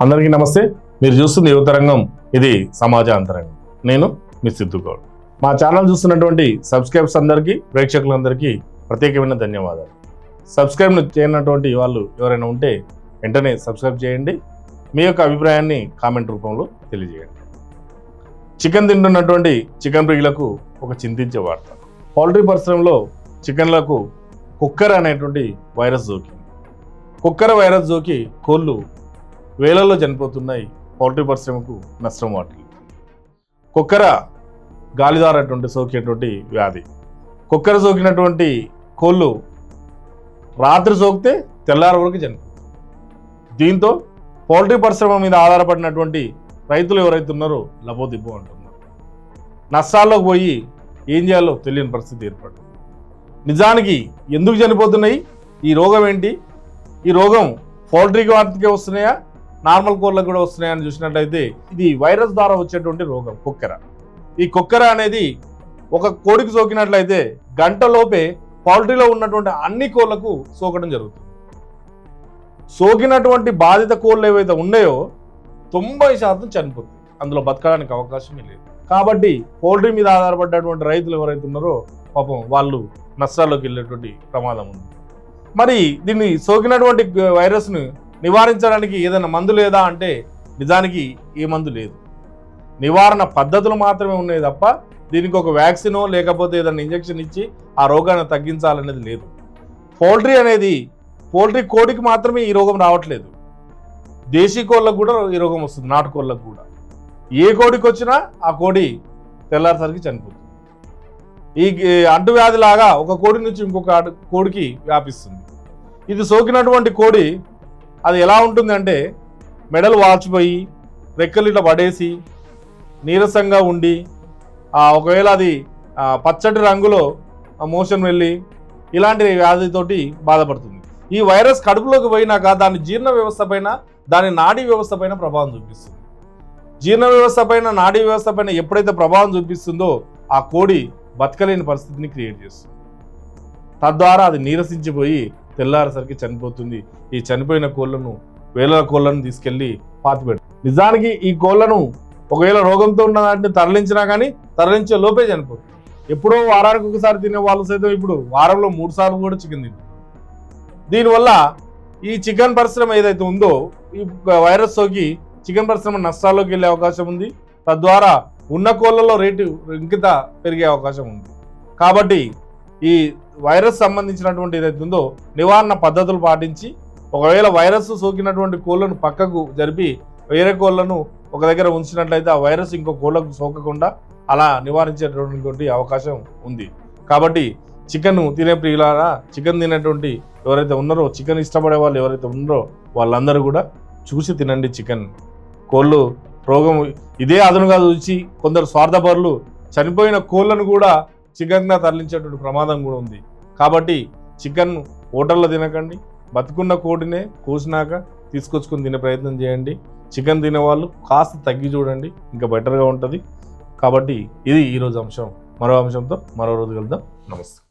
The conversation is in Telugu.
అందరికీ నమస్తే. మీరు చూస్తుంది యువతరంగం, ఇది సమాజ అంతరంగం. నేను మీ సిద్ధుగౌడ్. మా ఛానల్ చూస్తున్నటువంటి సబ్స్క్రైబర్స్ అందరికీ, ప్రేక్షకులందరికీ ప్రత్యేకమైన ధన్యవాదాలు. సబ్స్క్రైబ్ చేయనటువంటి వాళ్ళు ఎవరైనా ఉంటే వెంటనే సబ్స్క్రైబ్ చేయండి. మీ యొక్క అభిప్రాయాన్ని కామెంట్ రూపంలో తెలియజేయండి. చికెన్ తింటున్నటువంటి చికెన్ ప్రియులకు ఒక చింతించే వార్త. పౌల్ట్రీ పరిశ్రమలో చికెన్లకు కుక్కర అనేటువంటి వైరస్ సోకింది. కుక్కర వైరస్ సోకి కోళ్ళు వేలల్లో చనిపోతున్నాయి. పౌల్ట్రీ పరిశ్రమకు నష్టం వాటిల్లింది. కుక్కర గాలిదారటువంటి సోకేటువంటి వ్యాధి. కుక్కర సోకినటువంటి కోళ్ళు రాత్రి సోకితే తెల్లారి వరకు చనిపోతుంది. దీంతో పౌల్ట్రీ పరిశ్రమ మీద ఆధారపడినటువంటి రైతులు ఎవరైతే ఉన్నారో లబోదిబ్బో అంటున్నారు. నష్టాల్లోకి పోయి ఏం చేయాలో తెలియని పరిస్థితి ఏర్పడింది. నిజానికి ఎందుకు చనిపోతున్నాయి, ఈ రోగం ఏంటి, ఈ రోగం పౌల్ట్రీకి వాటికే వస్తున్నాయా, నార్మల్ కోళ్ళకు కూడా వస్తున్నాయని చూసినట్లయితే ఇది వైరస్ ద్వారా వచ్చేటువంటి రోగం కుక్కర. ఈ కుక్కర అనేది ఒక కోడికి సోకినట్లయితే గంటలోపే పౌల్ట్రీలో ఉన్నటువంటి అన్ని కోళ్లకు సోకడం జరుగుతుంది. సోకినటువంటి బాధిత కోళ్ళు ఏవైతే ఉన్నాయో 90% చనిపోతుంది. అందులో బతకడానికి అవకాశమే లేదు. కాబట్టి పౌల్ట్రీ మీద ఆధారపడ్డటువంటి రైతులు ఎవరైతే ఉన్నారో పాపం వాళ్ళు నష్టాల్లోకి వెళ్ళేటువంటి ప్రమాదం ఉంది. మరి దీన్ని సోకినటువంటి వైరస్ను నివారించడానికి ఏదైనా మందు లేదా అంటే నిజానికి ఏ మందు లేదు. నివారణ పద్ధతులు మాత్రమే ఉన్నాయి తప్ప దీనికి ఒక వ్యాక్సినో లేకపోతే ఏదైనా ఇంజెక్షన్ ఇచ్చి ఆ రోగాన్ని తగ్గించాలనేది లేదు. పౌల్ట్రీ కోడికి మాత్రమే ఈ రోగం రావట్లేదు. దేశీ కోళ్ళకు కూడా ఈ రోగం వస్తుంది, నాటుకోళ్ళకు కూడా. ఏ కోడికి వచ్చినా ఆ కోడి తెల్లారిసరికి చనిపోతుంది. ఈ అంటువ్యాధి లాగా ఒక కోడి నుంచి ఇంకొక కోడికి వ్యాపిస్తుంది. ఇది సోకినటువంటి కోడి అది ఎలా ఉంటుంది అంటే మెడలు వాచిపోయి రెక్కలు ఇట్లా పడేసి నీరసంగా ఉండి ఒకవేళ అది పచ్చటి రంగులో మోషన్ వెళ్ళి ఇలాంటి వ్యాధితోటి బాధపడుతుంది. ఈ వైరస్ కడుపులోకి పోయినాక దాని జీర్ణ వ్యవస్థ పైన, దాని నాడీ వ్యవస్థ పైన ప్రభావం చూపిస్తుంది. జీర్ణ వ్యవస్థ పైన, నాడీ వ్యవస్థ పైన ఎప్పుడైతే ప్రభావం చూపిస్తుందో ఆ కోడి బతకలేని పరిస్థితిని క్రియేట్ చేస్తుంది. తద్వారా అది నీరసించిపోయి తెల్లారేసరికి చనిపోతుంది. ఈ చనిపోయిన కోళ్లను, వేల కోళ్లను తీసుకెళ్లి పాతిపెడుతుంది. నిజానికి ఈ కోళ్లను ఒకవేళ రోగంతో ఉన్న వాటిని తరలించినా కానీ తరలించే లోపే చనిపోతుంది. ఎప్పుడో వారానికి ఒకసారి తినే వాళ్ళు సైతం ఇప్పుడు వారంలో 3 సార్లు కూడా చికెన్ తింటున్నారు. దీనివల్ల ఈ చికెన్ పరిశ్రమ ఏదైతే ఉందో ఈ వైరస్ సోకి చికెన్ పరిశ్రమ నష్టాల్లోకి వెళ్ళే అవకాశం ఉంది. తద్వారా ఉన్న కోళ్లలో రేటు ఇంకిత పెరిగే అవకాశం ఉంది. కాబట్టి ఈ వైరస్ సంబంధించినటువంటి ఏదైతే ఉందో నివారణ పద్ధతులు పాటించి ఒకవేళ వైరస్ సోకినటువంటి కోళ్లను పక్కకు జరిపి వేరే కోళ్లను ఒక దగ్గర ఉంచినట్లయితే ఆ వైరస్ ఇంకో కోళ్లకు సోకకుండా అలా నివారించేటటువంటి అవకాశం ఉంది. కాబట్టి చికెన్ తినే ప్రియులారా, చికెన్ తినేటువంటి ఎవరైతే ఉన్నారో, చికెన్ ఇష్టపడే వాళ్ళు ఎవరైతే ఉన్నారో వాళ్ళందరూ కూడా చూసి తినండి చికెన్. కోళ్ళు రోగం ఇదే అదనుగా చూసి కొందరు స్వార్థపరులు చనిపోయిన కోళ్లను కూడా చికెన్గా తరలించేటువంటి ప్రమాదం కూడా ఉంది. కాబట్టి చికెన్ హోటల్లో తినకండి. బతుకున్న కోడినే కోసినాక తీసుకొచ్చుకొని తినే ప్రయత్నం చేయండి. చికెన్ తినేవాళ్ళు కాస్త తగ్గి చూడండి, ఇంకా బెటర్గా ఉంటుంది. కాబట్టి ఇది ఈరోజు అంశం. మరో అంశంతో మరో రోజు కలుద్దాం. నమస్తే.